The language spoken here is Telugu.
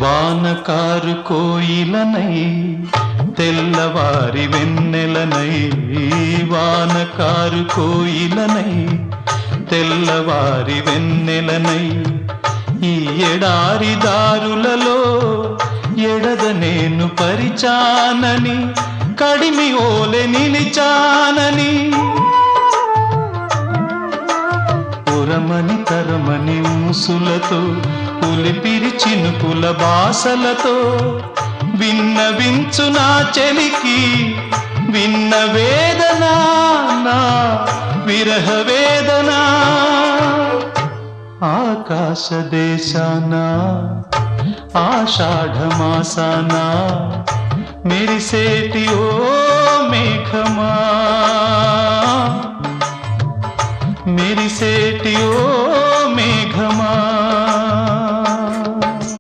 వానకారు కోయిలనై తెల్లవారి వెన్నెలనై, వానకారు కోయిలనై తెల్లవారి వెన్నెలనై, ఈ ఎడారి దారులలో ఎడద నేను పరిచానని, కడిమి ఓలె నిలిచానని, ఉరమని తరమని ముసులతో ఉలిపిరి చినుకుల బాసలతో విన్నవించు నా చెలికి విన్న వేదన, నా విరహ వేదన. ఆకాశ దేశాన ఆషాఢమాసాన మెరిసేటి ఓ మేఘమా, మెరిసేటి ఓ